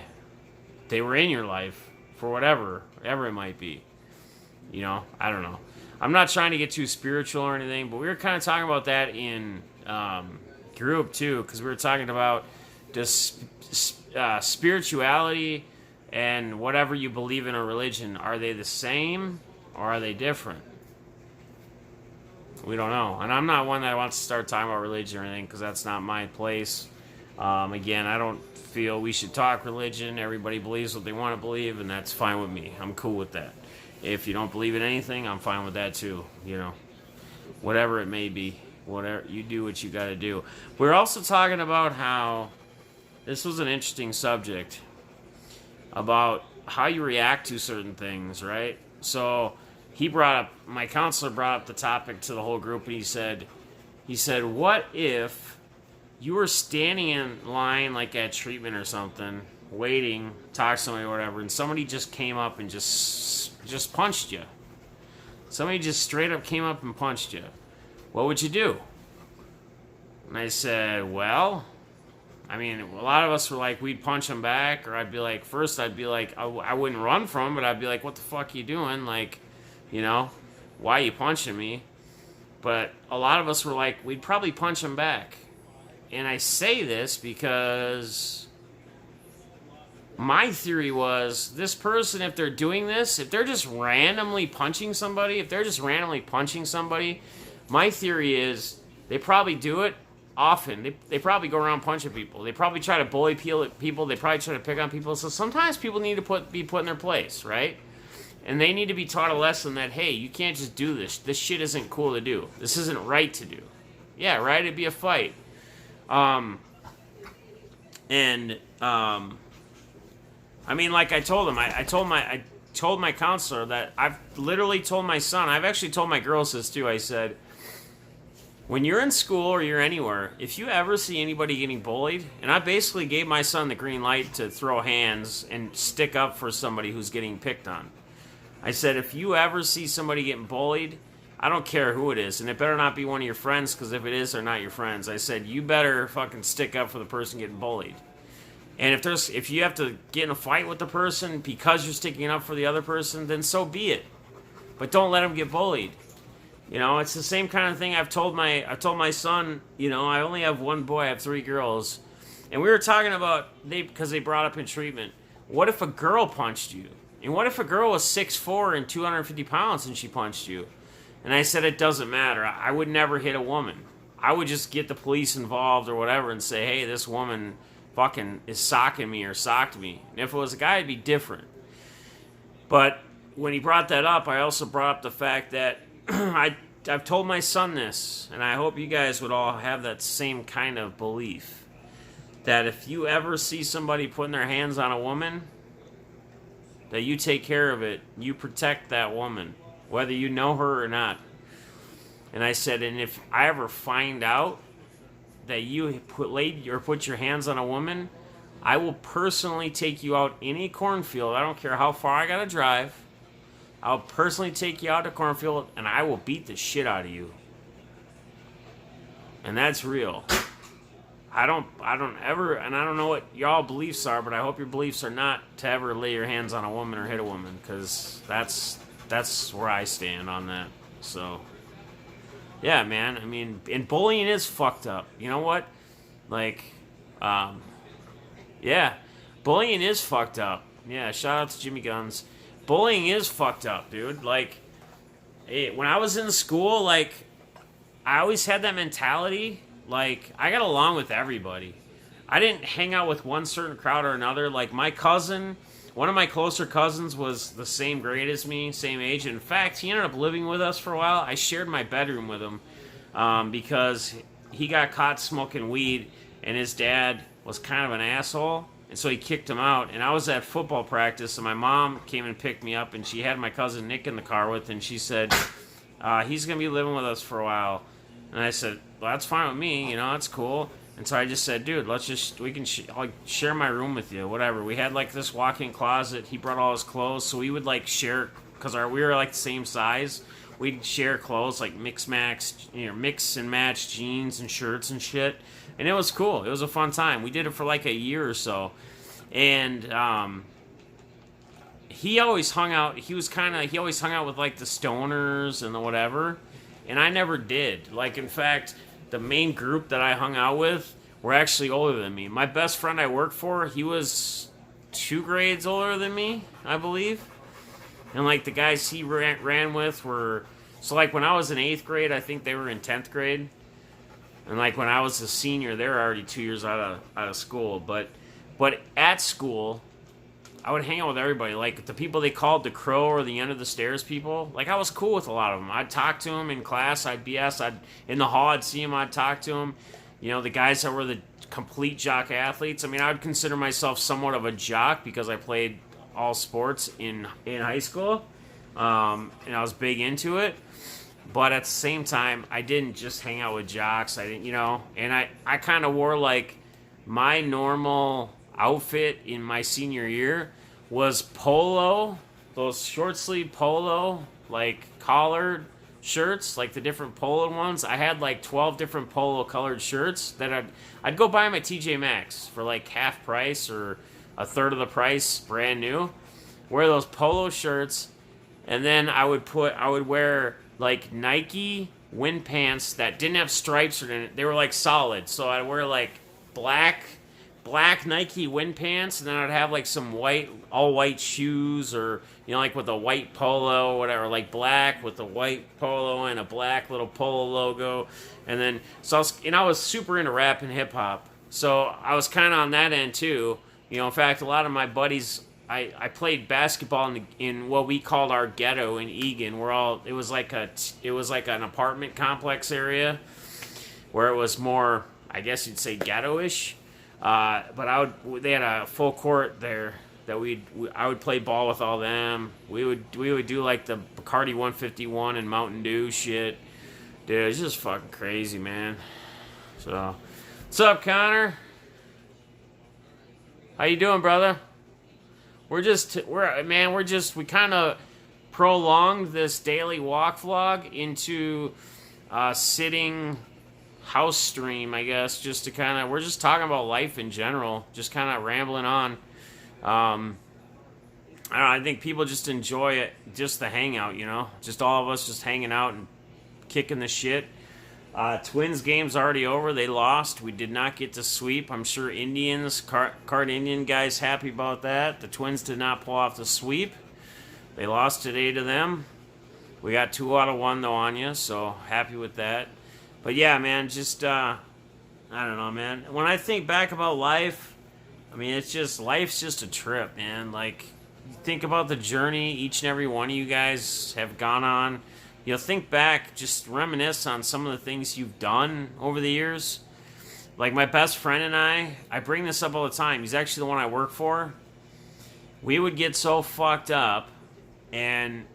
they were in your life for whatever it might be. You know, I don't know. I'm not trying to get too spiritual or anything, but we were kind of talking about that in group too, because we were talking about just spirituality and whatever you believe in a religion. Are they the same or are they different? We don't know. And I'm not one that wants to start talking about religion or anything, because that's not my place. Again, I don't feel we should talk religion. Everybody believes what they want to believe, and that's fine with me. I'm cool with that. If you don't believe in anything, I'm fine with that too. You know, whatever it may be, whatever you do, what you got to do. We're also talking about how this was an interesting subject about how you react to certain things, right? So my counselor brought up the topic to the whole group, and he said, what if you were standing in line, like at treatment or something, waiting, talk to somebody or whatever, and somebody just came up and just punched you. Somebody just straight up came up and punched you. What would you do? And I said, well, I mean, a lot of us were like, we'd punch him back, or I'd be like, I wouldn't run from him, but I'd be like, what the fuck are you doing? Like, you know, why are you punching me? But a lot of us were like, we'd probably punch him back. And I say this because my theory was, this person, if they're doing this, if they're just randomly punching somebody, my theory is they probably do it often. They probably go around punching people. They probably try to bully people. They probably try to pick on people. So sometimes people need to be put in their place, right? And they need to be taught a lesson that, hey, you can't just do this. This shit isn't cool to do. This isn't right to do. Yeah, right? It'd be a fight. I mean, like I told him, I told my counselor that I've literally told my son, I've actually told my girls this too. I said, when you're in school or you're anywhere, if you ever see anybody getting bullied, and I basically gave my son the green light to throw hands and stick up for somebody who's getting picked on. I said, if you ever see somebody getting bullied, I don't care who it is, and it better not be one of your friends, because if it is, they're not your friends. I said, you better fucking stick up for the person getting bullied. And if you have to get in a fight with the person because you're sticking up for the other person, then so be it. But don't let them get bullied. You know, it's the same kind of thing I've told my son. You know, I only have one boy, I have 3 girls, and we were talking about because they brought up in treatment. What if a girl punched you? And what if a girl was 6'4" and 250 pounds and she punched you? And I said, it doesn't matter. I would never hit a woman. I would just get the police involved or whatever and say, hey, this woman fucking is socking me or socked me. And if it was a guy, it'd be different. But when he brought that up, I also brought up the fact that I've told my son this, and I hope you guys would all have that same kind of belief, that if you ever see somebody putting their hands on a woman, that you take care of it, you protect that woman, whether you know her or not. And I said, and if I ever find out that you put your hands on a woman, I will personally take you out any cornfield. I don't care how far I gotta drive. I'll personally take you out to cornfield, and I will beat the shit out of you. And that's real. I don't ever, and I don't know what y'all beliefs are, but I hope your beliefs are not to ever lay your hands on a woman or hit a woman, because that's where I stand on that. So, yeah, man. I mean, and bullying is fucked up. You know what? Like, yeah, bullying is fucked up. Yeah, shout out to Jimmy Guns. Bullying is fucked up, dude. Like, when I was in school, like, I always had that mentality. Like, I got along with everybody. I didn't hang out with one certain crowd or another. Like, my cousin, one of my closer cousins was the same grade as me, same age. In fact, he ended up living with us for a while. I shared my bedroom with him because he got caught smoking weed, and his dad was kind of an asshole. And so he kicked him out. And I was at football practice, and my mom came and picked me up, and she had my cousin Nick in the car with, and she said, he's going to be living with us for a while. And I said, well, that's fine with me, you know, that's cool. And so I just said, dude, I'll share my room with you, whatever. We had, like, this walk-in closet. He brought all his clothes, so we would, like, share, because we were, like, the same size. We'd share clothes, like, mix and match jeans and shirts and shit. And it was cool. It was a fun time. We did it for, like, a year or so. And he always hung out. He always hung out with, like, the stoners and the whatever. And I never did. Like, in fact, the main group that I hung out with were actually older than me. My best friend I worked for, he was 2 grades older than me, I believe. And, like, the guys he ran with were... So, like, when I was in 8th grade, I think they were in 10th grade. And, like, when I was a senior, they were already 2 years out of school. But at school, I would hang out with everybody. Like, the people they called the crow or the end of the stairs people. Like, I was cool with a lot of them. I'd talk to them in class. I'd BS. In the hall, I'd see them. I'd talk to them. You know, the guys that were the complete jock athletes. I mean, I would consider myself somewhat of a jock because I played all sports in high school. And I was big into it. But at the same time, I didn't just hang out with jocks. I didn't, you know. And I kind of wore, like, my normal outfit in my senior year was polo, those short sleeve polo, like collared shirts, like the different polo ones. I had like 12 different polo colored shirts that I'd go buy them at TJ Maxx for like half price or a third of the price, brand new. Wear those polo shirts, and then I would wear like Nike wind pants that didn't have stripes in it. They were like solid, so I'd wear like black Nike wind pants, and then I'd have like some all white shoes, or, you know, like with a white polo or whatever, like black with a white polo and a black little polo logo. And then, I was super into rap and hip hop. So I was kind of on that end too. You know, in fact, a lot of my buddies, I played basketball in what we called our ghetto in Eagan. It was like an apartment complex area where it was more, I guess you'd say, ghetto-ish. But they had a full court there that I would play ball with all them. We would do like the Bacardi 151 and Mountain Dew shit. Dude, it's just fucking crazy, man. So, what's up, Connor? How you doing, brother? We kind of prolonged this daily walk vlog into sitting house stream, I guess, just to kind of, we're just talking about life in general, just kind of rambling on. I don't know, I think people just enjoy it, just the hangout, you know, just all of us just hanging out and kicking the shit. Twins game's already over. They lost. We did not get to sweep. I'm sure Indians, card Indian guys, happy about that. The Twins did not pull off the sweep. They lost today to them. We got 2 out of 1 though on you, so happy with that. But yeah, man, just I don't know, man. When I think back about life, I mean, life's just a trip, man. Like, you think about the journey each and every one of you guys have gone on. You know, think back, just reminisce on some of the things you've done over the years. Like my best friend and I bring this up all the time. He's actually the one I work for. We would get so fucked up, and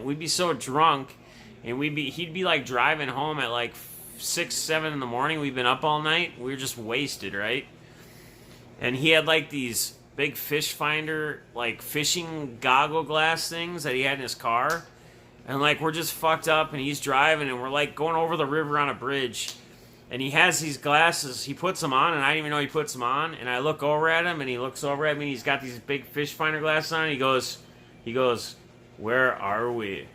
we'd be so drunk, and he'd be like driving home at like 6, 7 in the morning. We've been up all night. We were just wasted, right? And he had like these big fish finder, like fishing goggle glass things that he had in his car. And like we're just fucked up, and he's driving, and we're like going over the river on a bridge. And he has these glasses. He puts them on, and I didn't even know he puts them on. And I look over at him, and he looks over at me. And he's got these big fish finder glasses on. And he goes, "Where are we?"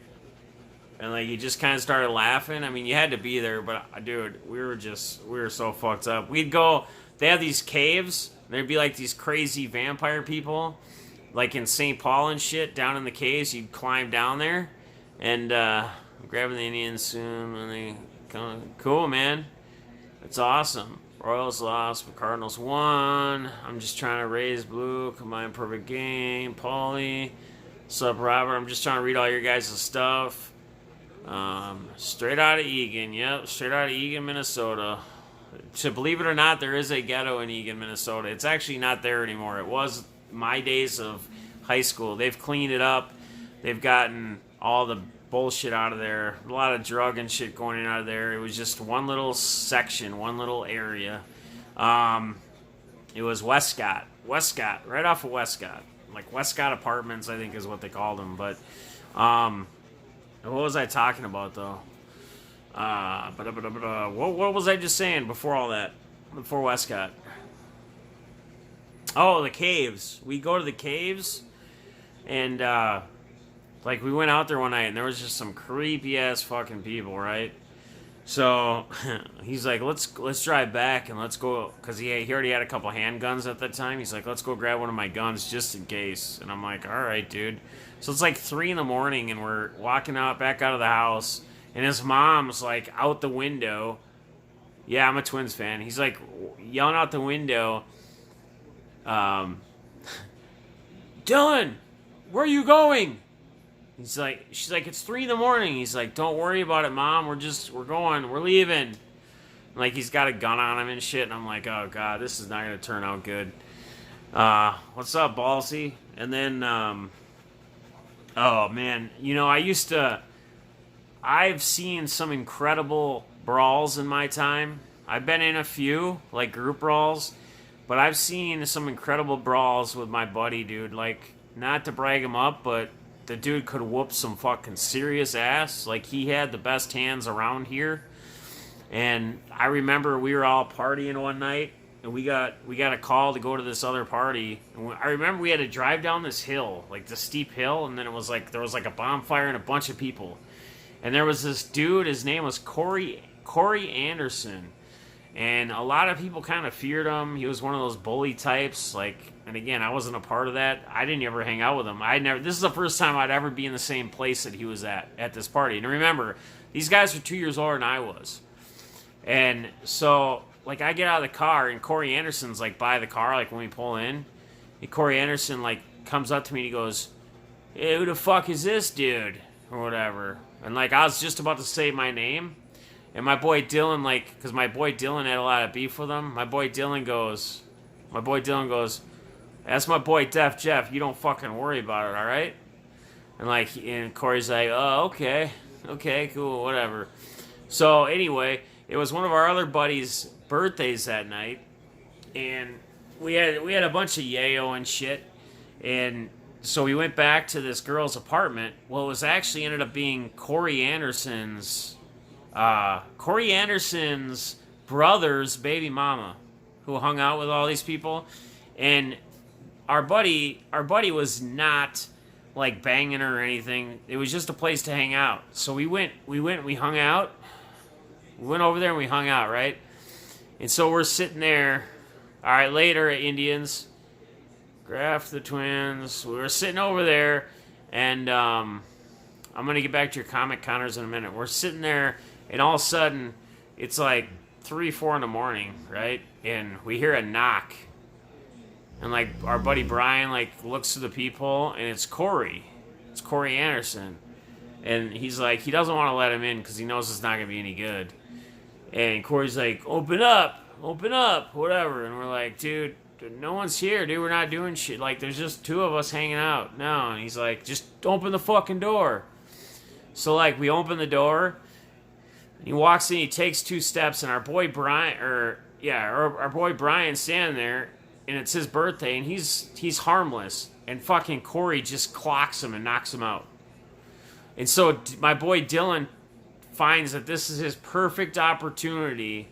And like he just kind of started laughing. I mean, you had to be there, but dude, we were so fucked up. We'd go. They have these caves. There'd be like these crazy vampire people, like in St. Paul and shit, down in the caves. You'd climb down there, and grabbing the Indians soon. And they come. Cool, man. It's awesome. Royals lost, but Cardinals won. I'm just trying to raise blue. Combine perfect game. Paulie. What's up, Robert? I'm just trying to read all your guys' stuff. Straight out of Eagan. Yep, straight out of Eagan, Minnesota. To believe it or not, there is a ghetto in Eagan, Minnesota. It's actually not there anymore. It was my days of high school. They've cleaned it up. They've gotten all the bullshit out of there. A lot of drug and shit going in out of there. It was just one little section, one little area. It was Westcott, right off of Westcott. Like Westcott Apartments, I think is what they called them. But what was I talking about though? What was I just saying before all that? Before Westcott? Oh, the caves. We go to the caves, and like we went out there one night, and there was just some creepy ass fucking people, right? So he's like, let's drive back and let's go, because he already had a couple handguns at that time. He's like, let's go grab one of my guns just in case. And I'm like, all right, dude. So it's like 3 in the morning, and we're walking back out of the house, and his mom's like out the window. Yeah, I'm a Twins fan. He's like yelling out the window, Dylan, where are you going? She's like, it's 3 in the morning. He's like, don't worry about it, Mom. We're leaving. And like, he's got a gun on him and shit. And I'm like, oh, God, this is not going to turn out good. What's up, Ballsy? And then, oh, man. You know, I've seen some incredible brawls in my time. I've been in a few, like group brawls. But I've seen some incredible brawls with my buddy, dude. Like, not to brag him up, but the dude could whoop some fucking serious ass. Like, he had the best hands around here. And I remember we were all partying one night, and we got a call to go to this other party. And I remember we had to drive down this hill, like the steep hill, and then it was like there was like a bonfire and a bunch of people. And there was this dude, his name was Corey Anderson. And a lot of people kind of feared him. He was one of those bully types, like, and again, I wasn't a part of that. I didn't ever hang out with him. This is the first time I'd ever be in the same place that he was at this party. And remember, these guys were 2 years older than I was. And so, like, I get out of the car, and Corey Anderson's, like, by the car, like, when we pull in. And Corey Anderson, like, comes up to me, and he goes, hey, who the fuck is this dude? Or whatever. And, like, I was just about to say my name. And my boy Dylan, like, because my boy Dylan had a lot of beef with him. My boy Dylan goes, that's my boy Def Jeff. You don't fucking worry about it, all right? And Corey's like, oh, okay, cool, whatever. So anyway, it was one of our other buddies' birthdays that night, and we had a bunch of yayo and shit, and so we went back to this girl's apartment. Well, it was actually ended up being Corey Anderson's brother's baby mama, who hung out with all these people, and our buddy was not like banging her or anything. It was just a place to hang out. So we hung out, We went over there and we hung out, right? And so we're sitting there. All right, later at Indians. Graft the twins. We were sitting over there, and I'm going to get back to your comic counters in a minute. We're sitting there, and all of a sudden, it's like 3, 4 in the morning, right? And we hear a knock. And, like, our buddy Brian, like, looks to the people, and it's Corey. It's Corey Anderson. And he's like, he doesn't want to let him in because he knows it's not going to be any good. And Corey's like, open up, whatever. And we're like, dude, no one's here, dude. We're not doing shit. Like, there's just 2 of us hanging out. No. And he's like, just open the fucking door. So, like, we open the door. And he walks in, he takes 2 steps, and our boy Brian, our boy Brian's standing there, and it's his birthday, and he's harmless. And fucking Corey just clocks him and knocks him out. And so my boy Dylan finds that this is his perfect opportunity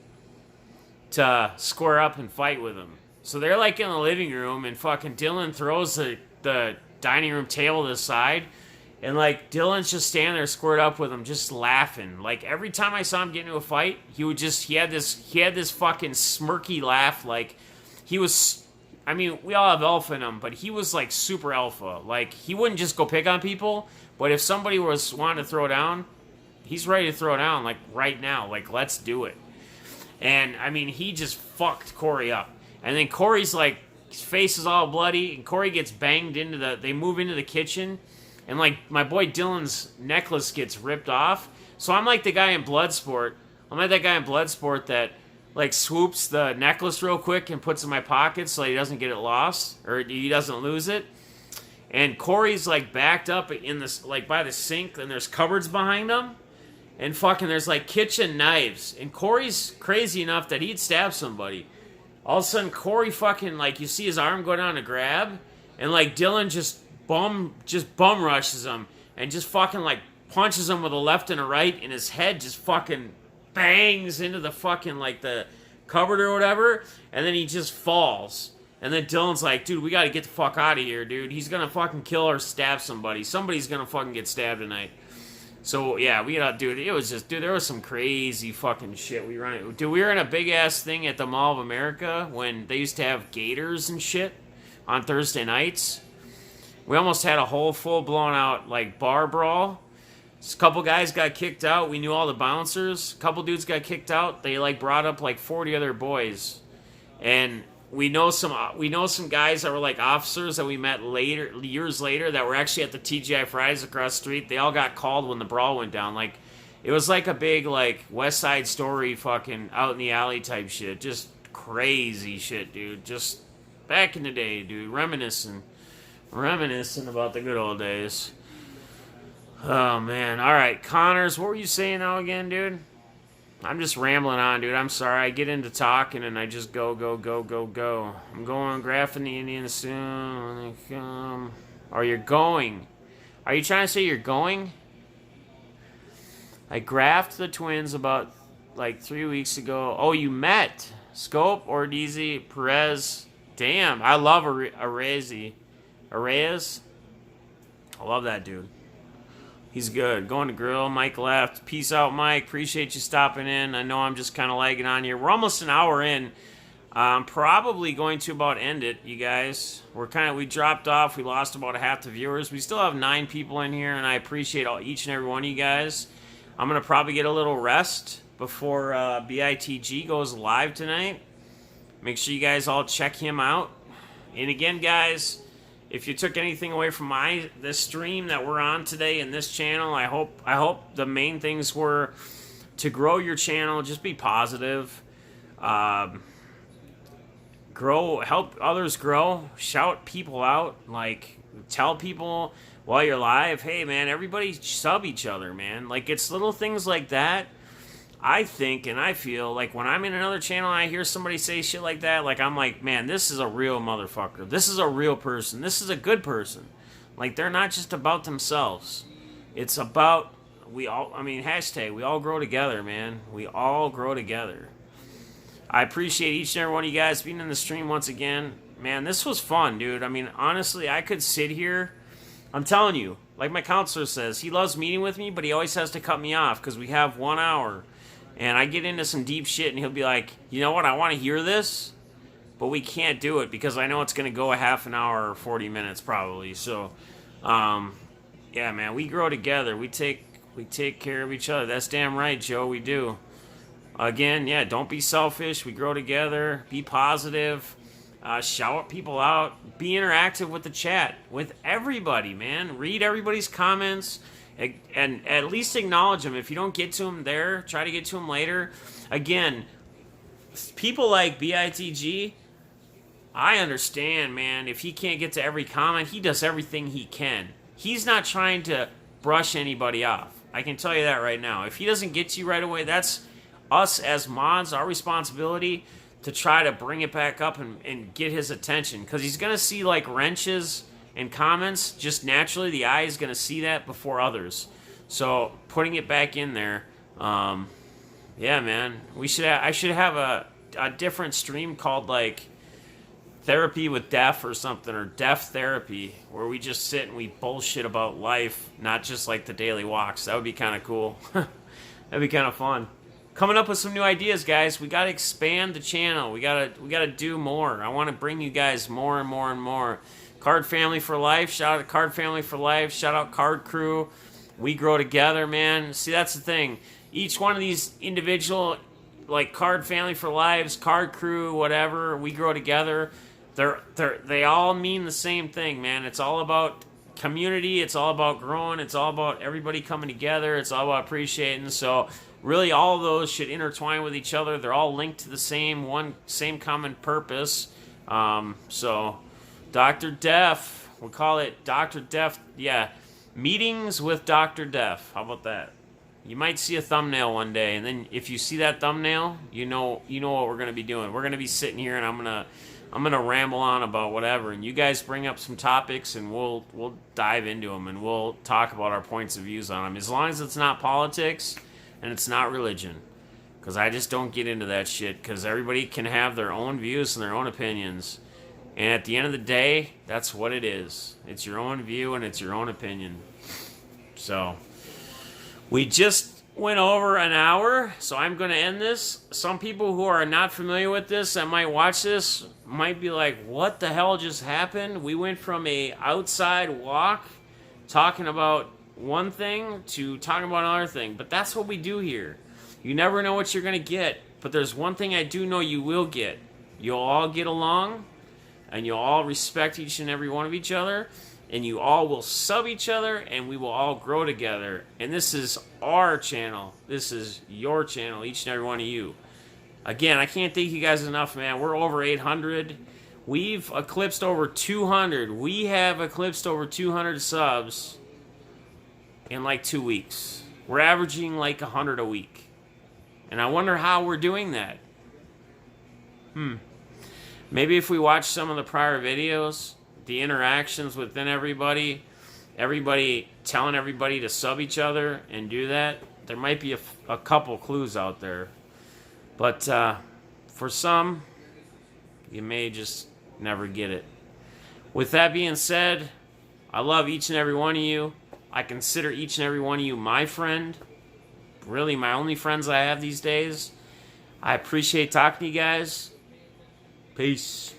to square up and fight with him. So they're like in the living room, and fucking Dylan throws the dining room table to the side, and like Dylan's just standing there squared up with him, just laughing. Like every time I saw him get into a fight, he had this fucking smirky laugh. Like he was, I mean, we all have alpha in him, but he was like super alpha. Like he wouldn't just go pick on people, but if somebody was wanting to throw down, he's ready to throw down. Like right now, like let's do it. And I mean, he just fucked Corey up. And then Corey's like, his face is all bloody, and Corey gets banged they move into the kitchen, and like my boy Dylan's necklace gets ripped off. So I'm like the guy in Bloodsport. I'm like that guy in Bloodsport that like swoops the necklace real quick and puts it in my pocket so he doesn't get it lost, or he doesn't lose it. And Corey's like backed up in this, like by the sink, and there's cupboards behind him. And fucking there's like kitchen knives. And Corey's crazy enough that he'd stab somebody. All of a sudden, Corey fucking, like, you see his arm go down to grab, and, like, Dylan just bum rushes him, and just fucking, like, punches him with a left and a right, and his head just fucking bangs into the fucking, like, the cupboard or whatever, and then he just falls. And then Dylan's like, dude, we gotta get the fuck out of here, dude. He's gonna fucking kill or stab somebody. Somebody's gonna fucking get stabbed tonight. So, yeah, dude, it was just, dude, there was some crazy fucking shit we run. Dude, we were in a big-ass thing at the Mall of America when they used to have gators and shit on Thursday nights. We almost had a whole full-blown-out, like, bar brawl. Just a couple guys got kicked out. We knew all the bouncers. A couple dudes got kicked out. They, like, brought up, like, 40 other boys. And we know some guys that were like officers that we met years later that were actually at the TGI Fridays across the street. They all got called when the brawl went down. Like it was like a big like West Side Story fucking out in the alley type shit. Just crazy shit, dude. Just back in the day, dude. Reminiscing about the good old days. Oh man. All right, Connors, what were you saying now again, dude? I'm just rambling on, dude. I'm sorry. I get into talking and I just go. I'm going graphing the Indians soon when they come. Or you're going. Are you trying to say you're going? I graphed the twins about like 3 weeks ago. Oh, you met Scope, Ordizzi, Perez. Damn, I love Arez. I love that dude. He's good. Going to grill. Mike left. Peace out, Mike. Appreciate you stopping in. I know I'm just kind of lagging on here. We're almost an hour in. I'm probably going to about end it, you guys. We dropped off. We lost about half the viewers. We still have 9 people in here, and I appreciate each and every one of you guys. I'm going to probably get a little rest before BITG goes live tonight. Make sure you guys all check him out. And again, guys, if you took anything away from this stream that we're on today in this channel, I hope the main things were to grow your channel, just be positive, grow, help others grow, shout people out, like tell people while you're live, hey man, everybody sub each other, man. Like it's little things like that. I think and I feel like when I'm in another channel and I hear somebody say shit like that, like I'm like, man, this is a real motherfucker. This is a real person. This is a good person. Like they're not just about themselves. It's about hashtag, we all grow together, man. We all grow together. I appreciate each and every one of you guys being in the stream once again. Man, this was fun, dude. I mean, honestly, I could sit here. I'm telling you, like my counselor says, he loves meeting with me, but he always has to cut me off because we have 1 hour. And I get into some deep shit, and he'll be like, you know what, I want to hear this, but we can't do it because I know it's going to go a half an hour or 40 minutes probably. So, yeah, man, we grow together. We take care of each other. That's damn right, Joe, we do. Again, yeah, don't be selfish. We grow together. Be positive. Shout people out. Be interactive with the chat, with everybody, man. Read everybody's comments. And at least acknowledge them. If you don't get to them there, try to get to them later. Again, people like BITG, I understand, man. If he can't get to every comment, he does everything he can. He's not trying to brush anybody off. I can tell you that right now. If he doesn't get to you right away, that's us as mods, our responsibility to try to bring it back up and get his attention. Because he's going to see like wrenches and comments, just naturally the eye is going to see that before others. So putting it back in there, yeah, man, I should have a different stream called like therapy with deaf or something, or deaf therapy, where we just sit and we bullshit about life, not just like the daily walks. That would be kind of cool. That'd be kind of fun. Coming up with some new ideas, guys. We got to expand the channel. We gotta do more. I want to bring you guys more and more and more. Card Family for Life. Shout out to Card Family for Life. Shout out Card Crew. We grow together, man. See, that's the thing. Each one of these individual, like Card Family for Lives, Card Crew, whatever, we grow together. They all mean the same thing, man. It's all about community. It's all about growing. It's all about everybody coming together. It's all about appreciating. So really, all of those should intertwine with each other. They're all linked to the same common purpose. So Dr. Def, we'll call it Dr. Def. Yeah, meetings with Dr. Def. How about that? You might see a thumbnail one day, and then if you see that thumbnail, you know what we're gonna be doing. We're gonna be sitting here, and I'm gonna ramble on about whatever, and you guys bring up some topics, and we'll dive into them, and we'll talk about our points of views on them, as long as it's not politics and it's not religion, because I just don't get into that shit, because everybody can have their own views and their own opinions, and at the end of the day, that's what it is. It's your own view and it's your own opinion. So we just went over an hour, so I'm going to end this. Some people who are not familiar with this that might watch this might be like, what the hell just happened? We went from a outside walk talking about one thing to talking about another thing, but that's what we do here. You never know what you're going to get, but there's one thing I do know you will get. You'll all get along, and you'll all respect each and every one of each other, and you all will sub each other, and we will all grow together. And this is our channel. This is your channel, each and every one of you. Again, I can't thank you guys enough, man. We're over 800. We've eclipsed over 200. We have eclipsed over 200 subs in like 2 weeks. We're averaging like 100 a week. And I wonder how we're doing that. Maybe if we watch some of the prior videos, the interactions within everybody telling everybody to sub each other and do that, there might be a couple clues out there. But for some, you may just never get it. With that being said, I love each and every one of you. I consider each and every one of you my friend. Really, my only friends I have these days. I appreciate talking to you guys. Peace.